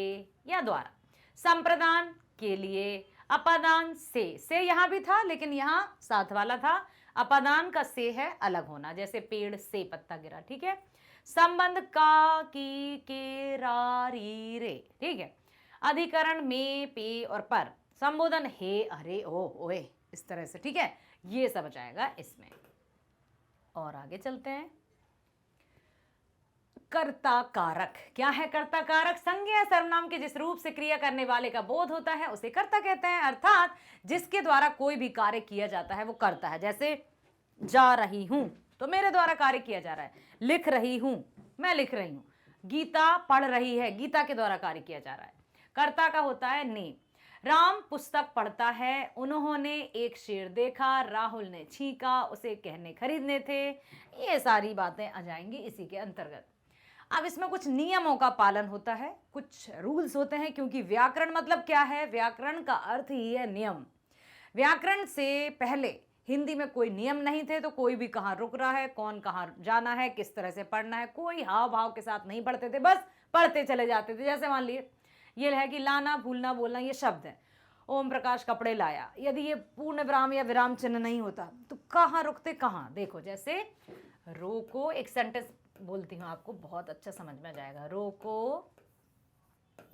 या द्वारा, संप्रदान के लिए, अपादान से यहां भी था लेकिन यहां साथ वाला था। अपादान का से है अलग होना, जैसे पेड़ से पत्ता गिरा, ठीक है। संबंध का, की, के, रा, री, रे, ठीक है। अधिकरण में, पे और पर। संबोधन हे, अरे, ओ, ओए, इस तरह से, ठीक है। ये सब जाएगा इसमें। और आगे चलते हैं। कर्ता कारक। क्या है कर्ता कारक? संज्ञा या सर्वनाम के जिस रूप से क्रिया करने वाले का बोध होता है उसे कर्ता कहते हैं, अर्थात जिसके द्वारा कोई भी कार्य किया जाता है वो कर्ता है। जैसे जा रही हूं तो मेरे द्वारा कार्य किया जा रहा है, लिख रही हूं मैं लिख रही हूं, गीता पढ़ रही है गीता के द्वारा कार्य किया जा रहा है। कर्ता का होता है ने। राम पुस्तक पढ़ता है, उन्होंने एक शेर देखा, राहुल ने छींका, उसे कहने खरीदने थे। ये सारी बातें आ जाएंगी इसी के अंतर्गत। अब इसमें कुछ नियमों का पालन होता है, कुछ रूल्स होते हैं, क्योंकि व्याकरण मतलब क्या है? व्याकरण का अर्थ ही है नियम। व्याकरण से पहले हिंदी में कोई नियम नहीं थे, तो कोई भी कहाँ रुक रहा है, कौन कहाँ जाना है, किस तरह से पढ़ना है, कोई हाव भाव के साथ नहीं पढ़ते थे, बस पढ़ते चले जाते थे। जैसे मान लिए ये है कि लाना, भूलना, बोलना, ये शब्द है। ओम प्रकाश कपड़े लाया, यदि ये पूर्ण विराम या विराम चिन्ह नहीं होता तो कहाँ रुकते, कहाँ? देखो, जैसे रोको, एक सेंटेंस बोलती हूँ आपको, बहुत अच्छा समझ में आ जाएगा। रोको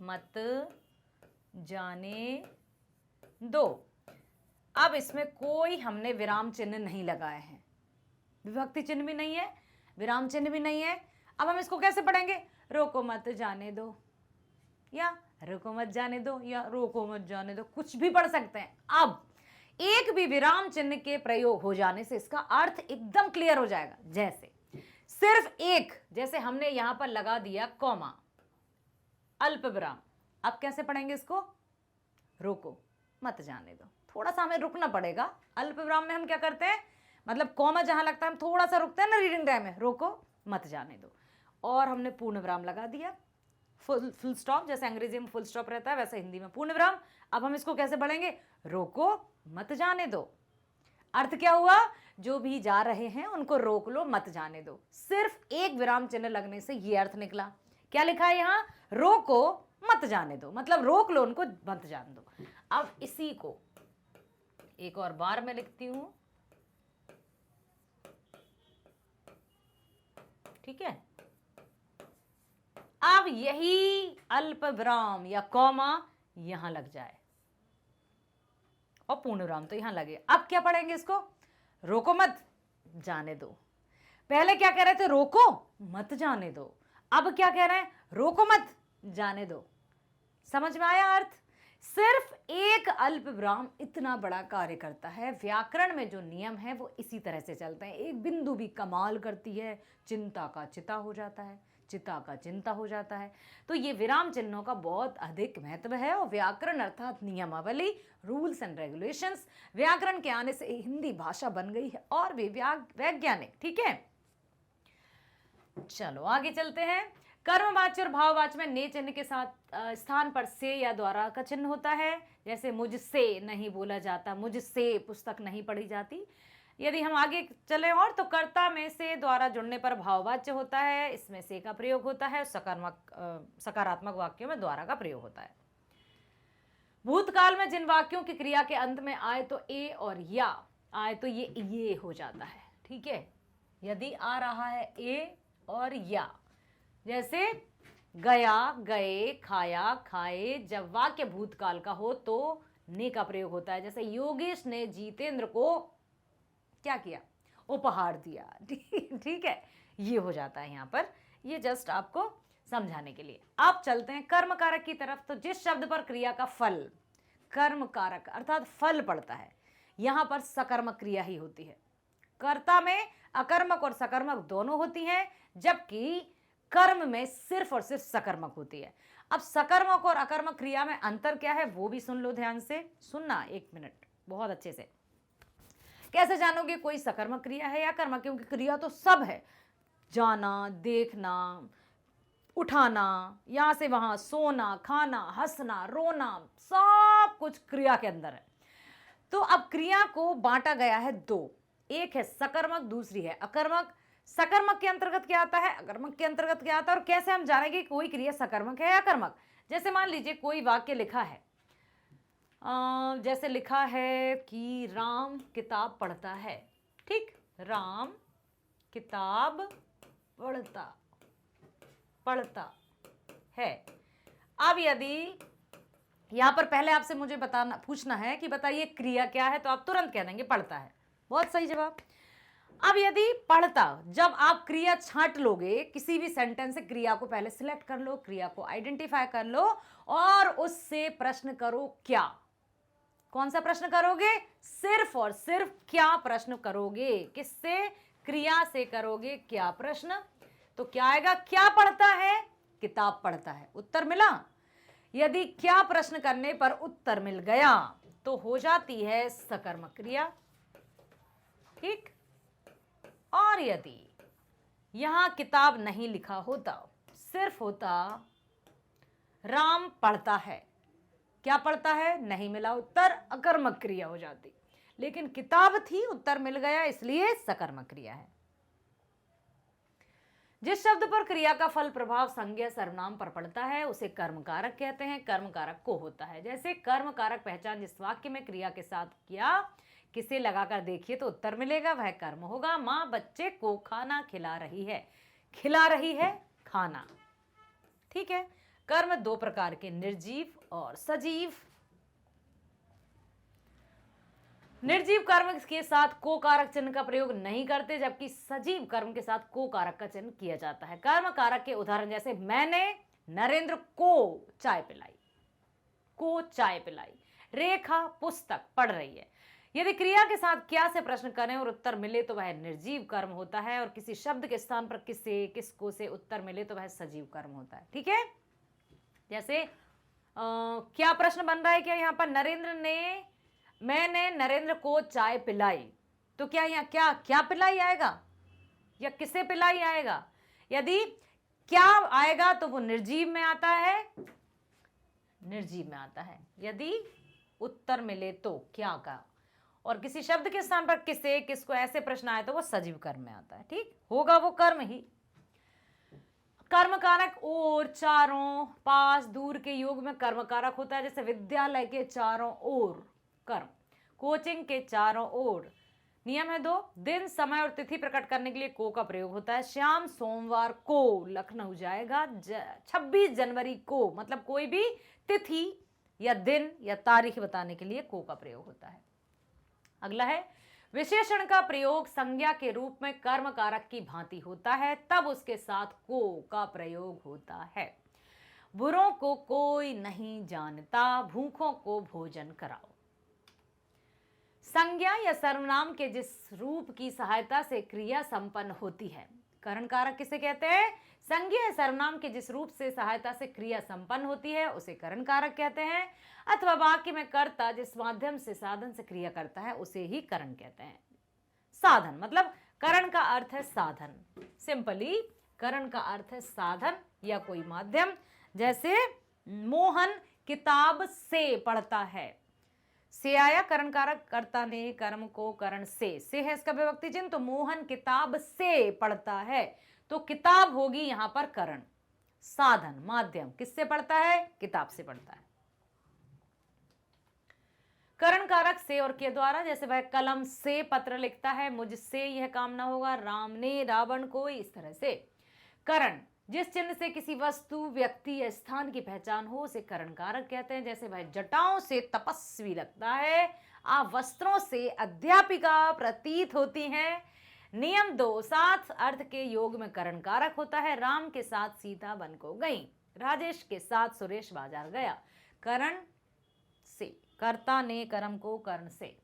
मत जाने दो। अब इसमें कोई हमने विराम चिन्ह नहीं लगाए हैं, विभक्ति चिन्ह भी नहीं है, विराम चिन्ह भी नहीं है। अब हम इसको कैसे पढ़ेंगे? रोको मत जाने दो, या रोको मत जाने दो, या रोको मत जाने दो, कुछ भी पढ़ सकते हैं। अब एक भी विराम चिन्ह के प्रयोग हो जाने से इसका अर्थ एकदम क्लियर हो जाएगा। जैसे सिर्फ एक, जैसे हमने यहां पर लगा दिया कॉमा, अल्प विराम, अब कैसे पढ़ेंगे इसको? रोको मत जाने दो। थोड़ा सा हमें रुकना पड़ेगा। अल्प विराम में हम क्या करते हैं, मतलब कॉमा जहां लगता है हम थोड़ा सा रुकते हैं ना रीडिंग टाइम में, रोको मत जाने दो। और हमने पूर्ण विराम लगा दिया, फुल स्टॉप, जैसे अंग्रेजी में फुल स्टॉप रहता है वैसे हिंदी में पूर्ण विराम। अब हम इसको कैसे पढ़ेंगे? रोको मत जाने दो। अर्थ क्या हुआ? जो भी जा रहे हैं उनको रोक लो, मत जाने दो। सिर्फ एक विराम चिन्ह लगने से ये अर्थ निकला। क्या लिखा है यहां? रोको मत जाने दो, मतलब रोक लो उनको, मत जाने दो। अब इसी को एक और बार मैं लिखती हूं, ठीक है। अब यही अल्प विराम या कॉमा यहां लग जाए और पूर्ण विराम तो यहां लगे। अब क्या पढ़ेंगे इसको? रोको मत जाने दो। पहले क्या कह रहे थे? रोको मत जाने दो। अब क्या कह रहे हैं? रोको मत जाने दो। समझ में आया अर्थ? सिर्फ एक अल्प विराम इतना बड़ा कार्य करता है। व्याकरण में जो नियम है वो इसी तरह से चलते हैं। एक बिंदु भी कमाल करती है, चिंता का चिता हो जाता है, चिता का चिंता हो जाता है। तो ये विराम चिन्हों का बहुत अधिक महत्व है। और व्याकरण अर्थात नियमावली, रूल्स एंड रेगुलेशंस, व्याकरण के आने से हिंदी भाषा बन गई है और भी वैज्ञानिक, ठीक है। चलो आगे चलते हैं। कर्मवाच्य और भाववाच्य में ने चिन्ह के साथ स्थान पर से या द्वारा का चिन्ह होता है। जैसे मुझसे नहीं बोला जाता, मुझसे पुस्तक नहीं पढ़ी जाती। यदि हम आगे चले और तो कर्ता में से द्वारा जुड़ने पर भाववाच्य होता है, इसमें से का प्रयोग होता है। सकारात्मक वाक्यों में द्वारा का प्रयोग होता है। भूतकाल में जिन वाक्यों की क्रिया के अंत में आए तो ए और या आए तो ये हो जाता है, ठीक है। यदि आ रहा है ए और या, जैसे गया, गए, खाया, खाए, जब वाक्य भूतकाल का हो तो ने का प्रयोग होता है। जैसे योगेश ने जितेंद्र को क्या किया? उपहार दिया, ठीक है। ये हो जाता है यहां पर, ये जस्ट आपको समझाने के लिए। आप चलते हैं कर्म कारक की तरफ। तो जिस शब्द पर क्रिया का फल, कर्म कारक अर्थात फल पड़ता है, यहां पर सकर्मक क्रिया ही होती है। कर्ता में अकर्मक और सकर्मक दोनों होती हैं, जबकि कर्म में सिर्फ और सिर्फ सकर्मक होती है। अब सकर्मक और अकर्मक क्रिया में अंतर क्या है वो भी सुन लो ध्यान से। सुनना एक मिनट बहुत अच्छे से। कैसे जानोगे कोई सकर्मक क्रिया है या कर्मक? क्योंकि क्रिया तो सब है, जाना, देखना, उठाना, यहां से वहां, सोना, खाना, हंसना, रोना, सब कुछ क्रिया के अंदर है। तो अब क्रिया को बांटा गया है दो, एक है सकर्मक, दूसरी है अकर्मक। सकर्मक के अंतर्गत क्या आता है, अकर्मक के अंतर्गत क्या आता है, और कैसे हम जानेंगे कोई क्रिया सकर्मक है या कर्मक? जैसे मान लीजिए कोई वाक्य लिखा है, जैसे लिखा है कि राम किताब पढ़ता है, ठीक, राम किताब पढ़ता है। अब यदि यहां पर पहले आपसे मुझे पूछना है कि बताइए क्रिया क्या है, तो आप तुरंत कह देंगे पढ़ता है, बहुत सही जवाब। अब यदि पढ़ता, जब आप क्रिया छांट लोगे किसी भी सेंटेंस से, क्रिया को पहले सिलेक्ट कर लो, क्रिया को आइडेंटिफाई कर लो और उससे प्रश्न करो क्या। कौन सा प्रश्न करोगे? सिर्फ और सिर्फ क्या प्रश्न करोगे। किससे? क्रिया से करोगे क्या प्रश्न। तो क्या आएगा? क्या पढ़ता है? किताब पढ़ता है। उत्तर मिला। यदि क्या प्रश्न करने पर उत्तर मिल गया तो हो जाती है सकर्मक क्रिया, ठीक। और यदि यहां किताब नहीं लिखा होता, सिर्फ होता राम पढ़ता है, क्या पढ़ता है नहीं मिला उत्तर, अकर्मक क्रिया हो जाती। लेकिन किताब थी, उत्तर मिल गया, इसलिए सकर्मक क्रिया है। जिस शब्द पर क्रिया का फल प्रभाव संज्ञा सर्वनाम पर पड़ता है उसे कर्म कारक कहते हैं। कर्म कारक को होता है, जैसे कर्म कारक पहचान जिस वाक्य में क्रिया के साथ किया किसे लगाकर देखिए तो उत्तर मिलेगा, वह कर्म होगा। माँ बच्चे को खाना खिला रही है, खिला रही है खाना, ठीक है। कर्म दो प्रकार के, निर्जीव और सजीव। निर्जीव कर्म के साथ को कारक चिन्ह का प्रयोग नहीं करते, जबकि सजीव कर्म के साथ को कारक का चिन्ह किया जाता है। कर्म कारक के उदाहरण जैसे मैंने नरेंद्र को चाय पिलाई, को चाय पिलाई। रेखा पुस्तक पढ़ रही है। यदि क्रिया के साथ क्या से प्रश्न करें और उत्तर मिले तो वह निर्जीव कर्म होता है, और किसी शब्द के स्थान पर किसे किसको से उत्तर मिले तो वह सजीव कर्म होता है, ठीक है। जैसे क्या प्रश्न बन रहा है, क्या यहाँ पर मैंने नरेंद्र को चाय पिलाई, तो क्या यहाँ क्या क्या पिलाई आएगा या किसे पिलाई आएगा? यदि क्या आएगा तो वो निर्जीव में आता है, निर्जीव में आता है। यदि उत्तर मिले तो क्या का, और किसी शब्द के स्थान पर किसे किसको ऐसे प्रश्न आए तो वो सजीव कर्म में आता है, ठीक होगा, वो कर्म ही। कर्म कारक और, चारों, पास, दूर के योग में कर्म कारक होता है, जैसे विद्यालय के चारों ओर कर्म, कोचिंग के चारों ओर। नियम है 2, दिन समय और तिथि प्रकट करने के लिए को का प्रयोग होता है। श्याम सोमवार को लखनऊ जाएगा, 26 जनवरी को, मतलब कोई भी तिथि या दिन या तारीख बताने के लिए को का प्रयोग होता है। अगला है विशेषण का प्रयोग संज्ञा के रूप में कर्म कारक की भांति होता है, तब उसके साथ को का प्रयोग होता है। बुरों को कोई नहीं जानता, भूखों को भोजन कराओ। संज्ञा या सर्वनाम के जिस रूप की सहायता से क्रिया संपन्न होती है, करण कारक किसे कहते हैं? संज्ञा या सर्वनाम के जिस रूप से सहायता से क्रिया संपन्न होती है उसे करण कारक कहते हैं। अथवा वाक्य में कर्ता जिस माध्यम से साधन से क्रिया करता है उसे ही करण कहते हैं। साधन मतलब करण का अर्थ है साधन, सिंपली करण का अर्थ है साधन या कोई माध्यम। जैसे मोहन किताब से पढ़ता है, से आया करण कारक, कर्ता ने कर्म को करण से है इसका विभक्ति चिन्ह, तो मोहन किताब से पढ़ता है, तो किताब होगी यहां पर करण। साधन माध्यम किससे पढ़ता है? किताब से पढ़ता है। करण कारक से और के द्वारा, जैसे वह कलम से पत्र लिखता है, मुझसे यह काम ना होगा, राम ने रावण को, इस तरह से। करण जिस चिन्ह से किसी वस्तु, व्यक्ति या स्थान की पहचान हो उसे करण कारक कहते हैं। जैसे वह जटाओं से तपस्वी लगता है, आप वस्त्रों से अध्यापिका प्रतीत होती हैं। नियम 2, साथ अर्थ के योग में करण कारक होता है। राम के साथ सीता वन को गई, राजेश के साथ सुरेश बाजार गया। करण से, कर्ता ने कर्म को करण से,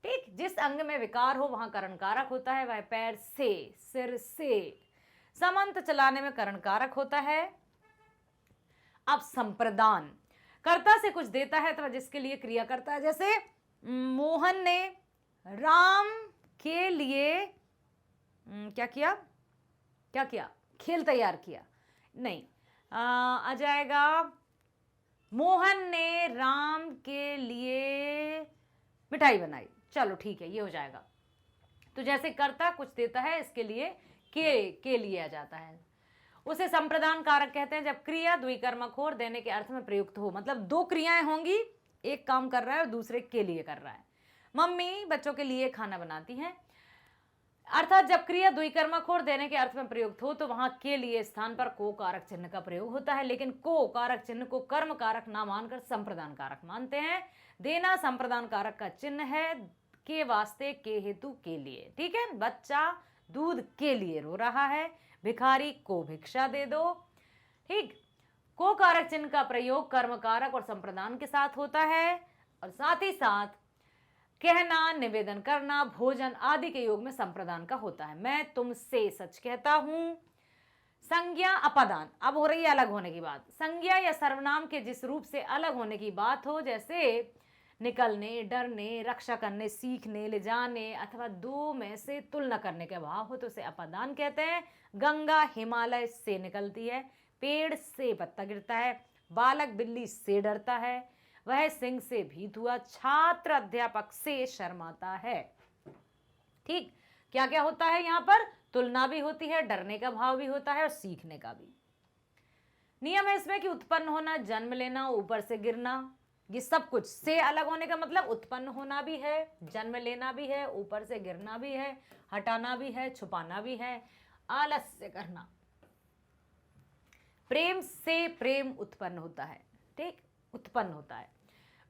ठीक। जिस अंग में विकार हो वहां करण कारक होता है, वह पैर से, सिर से। समंत चलाने में करण कारक होता है। अब संप्रदान, कर्ता से कुछ देता है तो जिसके लिए क्रिया करता है, जैसे मोहन ने राम के लिए क्या किया, क्या किया, खेल तैयार किया, नहीं आ जाएगा मोहन ने राम के लिए मिठाई बनाई, चलो ठीक है ये हो जाएगा। तो जैसे कर्ता कुछ देता है, इसके लिए के लिए आ जाता है, उसे संप्रदान कारक कहते हैं। जब क्रिया द्विकर्मक हो और देने के अर्थ में प्रयुक्त हो, मतलब दो क्रियाएं होंगी, एक काम कर रहा है और दूसरे के लिए कर रहा है। मम्मी बच्चों के लिए खाना बनाती हैं, अर्थात जब क्रिया द्विकर्मक और देने के अर्थ में प्रयुक्त हो तो वहां के लिए स्थान पर को कारक चिन्ह का प्रयोग होता है, लेकिन को कारक चिन्ह को कर्म कारक ना मानकर संप्रदान कारक मानते हैं। देना संप्रदान कारक का चिन्ह है, के वास्ते, के हेतु, के लिए। ठीक है, बच्चा दूध के लिए रो रहा है, भिखारी को भिक्षा दे दो। ठीक, को कारक चिन्ह का प्रयोग कर्म कारक और संप्रदान के साथ होता है, और साथ ही साथ कहना, निवेदन करना, भोजन आदि के योग में संप्रदान का होता है। मैं तुमसे सच कहता हूं। संज्ञा अपादान, अब हो रही है अलग होने की बात। संज्ञा या सर्वनाम के जिस रूप से अलग होने की बात हो, जैसे निकलने, डरने, रक्षा करने, सीखने, ले जाने, अथवा दो में से तुलना करने के भाव हो तो उसे अपादान कहते हैं। गंगा हिमालय से निकलती है, पेड़ से पत्ता गिरता है, बालक बिल्ली से डरता है, वह सिंह से भीत हुआ, छात्र अध्यापक से शर्माता है। ठीक, क्या क्या होता है यहाँ पर? तुलना भी होती है, डरने का भाव भी होता है और सीखने का भी। नियम है इसमें कि उत्पन्न होना, जन्म लेना, ऊपर से गिरना, ये सब कुछ से अलग होने का मतलब उत्पन्न होना भी है, जन्म लेना भी है, ऊपर से गिरना भी है, हटाना भी है, छुपाना भी है, आलस्य करना। प्रेम से प्रेम उत्पन्न होता है। ठीक, उत्पन्न होता है।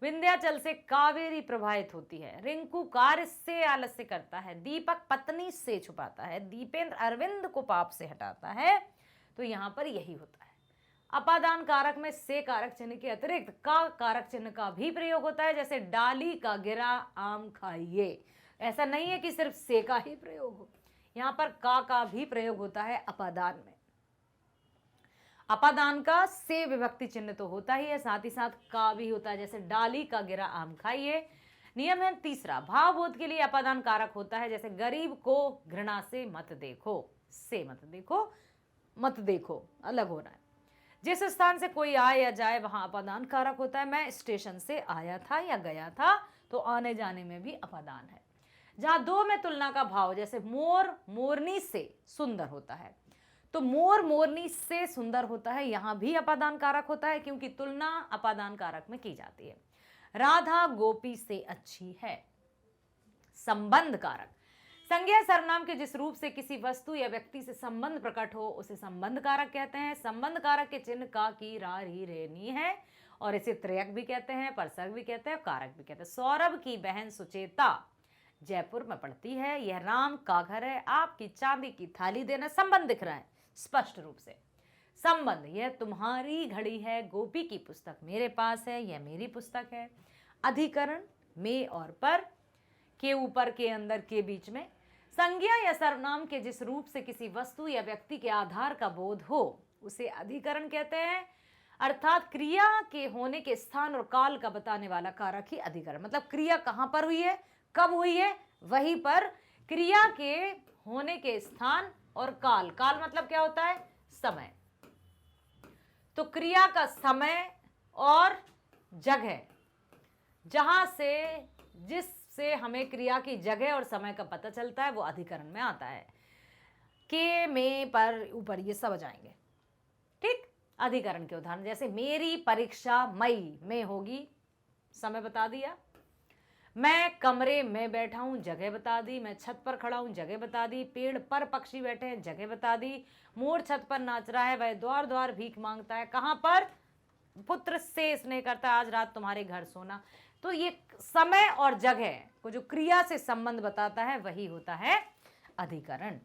विंध्याचल से कावेरी प्रवाहित होती है, रिंकू कार्य से आलस्य करता है, दीपक पत्नी से छुपाता है, दीपेंद्र अरविंद को पाप से हटाता है। तो यहां पर यही होता है। अपादान कारक में से कारक चिन्ह के अतिरिक्त का कारक चिन्ह का भी प्रयोग होता है, जैसे डाली का गिरा आम खाइए। ऐसा नहीं है कि सिर्फ से का ही प्रयोग हो, यहां पर का भी प्रयोग होता है अपादान में। अपादान का से विभक्ति चिन्ह तो होता ही है, साथ ही साथ का भी होता है, जैसे डाली का गिरा आम खाइए। नियम है तीसरा, भावबोध के लिए अपादान कारक होता है, जैसे गरीब को घृणा से मत देखो, से मत देखो, मत देखो अलग हो रहा है। जिस स्थान से कोई आए या जाए वहां अपादान कारक होता है। मैं स्टेशन से आया था या गया था, तो आने जाने में भी अपादान है। जहां दो में तुलना का भाव, जैसे मोर मोरनी से सुंदर होता है, तो मोर मोरनी से सुंदर होता है, यहां भी अपादान कारक होता है, क्योंकि तुलना अपादान कारक में की जाती है। राधा गोपी से अच्छी है, संबंध कारक। संज्ञा सर्वनाम के जिस रूप से किसी वस्तु या व्यक्ति से संबंध प्रकट हो उसे संबंध कारक कहते हैं। संबंध कारक के चिन्ह का, की, रा, री, रेनी है, और इसे त्रयक भी कहते हैं, परसर्ग भी कहते हैं, कारक भी कहते हैं। सौरभ की बहन सुचेता जयपुर में पढ़ती है, यह राम का घर है, आपकी चांदी की थाली देना। संबंध दिख रहा है स्पष्ट रूप से, संबंध। यह तुम्हारी घड़ी है, गोपी की पुस्तक मेरे पास है, यह मेरी पुस्तक है। अधिकरण में और पर, के ऊपर, के अंदर, के बीच में। संज्ञा या सर्वनाम के जिस रूप से किसी वस्तु या व्यक्ति के आधार का बोध हो उसे अधिकरण कहते हैं, अर्थात क्रिया के होने के स्थान और काल का बताने वाला कारक ही अधिकरण। मतलब क्रिया कहां पर हुई है, कब हुई है, वहीं पर क्रिया के होने के स्थान और काल। काल मतलब क्या होता है, समय। तो क्रिया का समय और जगह, जहां से जिससे हमें क्रिया की जगह और समय का पता चलता है, वो अधिकरण में आता है। के, में, पर, ऊपर, ये सब आ जाएंगे। ठीक, अधिकरण के उदाहरण, जैसे मेरी परीक्षा मई में होगी, समय बता दिया। मैं कमरे में बैठा हूं, जगह बता दी। मैं छत पर खड़ा हूं, जगह बता दी। पेड़ पर पक्षी बैठे हैं, जगह बता दी। मोर छत पर नाच रहा है, वह द्वार द्वार भीख मांगता है। कहां पर, पुत्र से स्नेह करता है, आज रात तुम्हारे घर सोना। तो ये समय और जगह को जो क्रिया से संबंध बताता है वही होता है अधिकरण।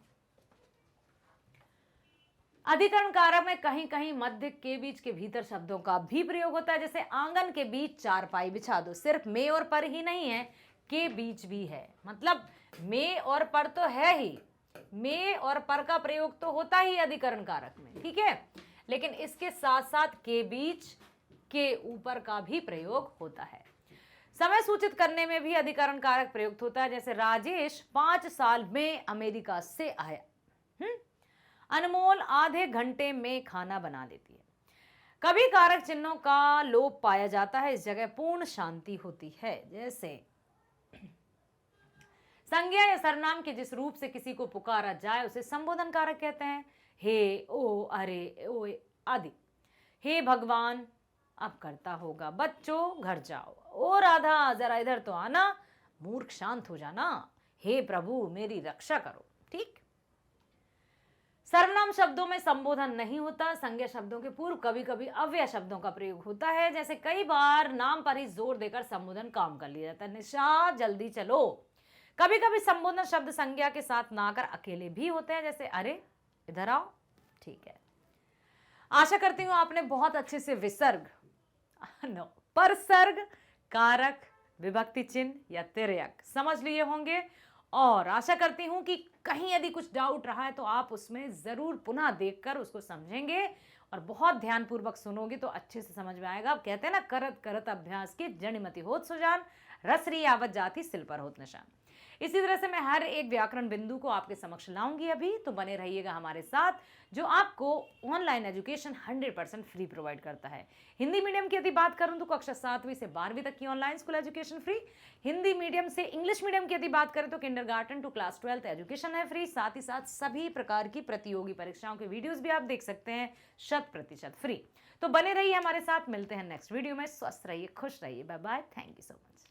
अधिकरण कारक में कहीं कहीं मध्य, के बीच, के भीतर शब्दों का भी प्रयोग होता है, जैसे आंगन के बीच चारपाई बिछा दो। सिर्फ में और पर ही नहीं है, के बीच भी है। मतलब में और पर तो है ही, में और पर का प्रयोग तो होता ही अधिकरण कारक में, ठीक है, लेकिन इसके साथ साथ के बीच, के ऊपर का भी प्रयोग होता है। समय सूचित करने में भी अधिकरण कारक प्रयुक्त होता है, जैसे राजेश 5 साल में अमेरिका से आया। अनमोल आधे घंटे में खाना बना लेती है। कभी कारक चिन्हों का लोप पाया जाता है, इस जगह पूर्ण शांति होती है। जैसे संज्ञा या सर्वनाम के जिस रूप से किसी को पुकारा जाए उसे संबोधन कारक कहते हैं। हे, ओ, अरे, ओ आदि। हे भगवान, अब करता होगा। बच्चों घर जाओ। ओ राधा जरा इधर तो आना। मूर्ख शांत हो जाना। हे प्रभु मेरी रक्षा करो। ठीक। सर्वनाम शब्दों में संबोधन नहीं होता। संज्ञा शब्दों के पूर्व कभी कभी अव्यय शब्दों का प्रयोग होता है। जैसे कई बार नाम पर ही जोर देकर संबोधन काम कर लिया जाता है। निशा जल्दी चलो। कभी कभी संबोधन शब्द संज्ञा के साथ ना आकर अकेले भी होते हैं। जैसे अरे इधर आओ। ठीक है। आशा करती हूं आपने बहुत अच्छे से विसर्ग, नो, परसर्ग, कारक, विभक्ति चिन्ह या तिर्यक समझ लिए होंगे। और आशा करती हूं कि कहीं यदि कुछ डाउट रहा है तो आप उसमें जरूर पुनः देखकर उसको समझेंगे और बहुत ध्यानपूर्वक सुनोगे तो अच्छे से समझ में आएगा। अब कहते हैं ना, करत करत अभ्यास की जनिमति होत सुजान, रसरी आवत जाति सिल पर होत निशान। इसी तरह से मैं हर एक व्याकरण बिंदु को आपके समक्ष लाऊंगी अभी, तो बने रहिएगा हमारे साथ, जो आपको ऑनलाइन एजुकेशन 100% फ्री प्रोवाइड करता है। हिंदी मीडियम की यदि बात करूं तो कक्षा 7वीं से 12वीं तक की ऑनलाइन स्कूल एजुकेशन फ्री। हिंदी मीडियम से इंग्लिश मीडियम की यदि बात करें तो kindergarten to class 12th education है फ्री। साथ ही साथ सभी प्रकार की प्रतियोगी परीक्षाओं के वीडियोस भी आप देख सकते हैं 100% फ्री। तो बने रहिए हमारे साथ, मिलते हैं नेक्स्ट वीडियो में। स्वस्थ रहिए, खुश रहिए, bye bye, thank you so much.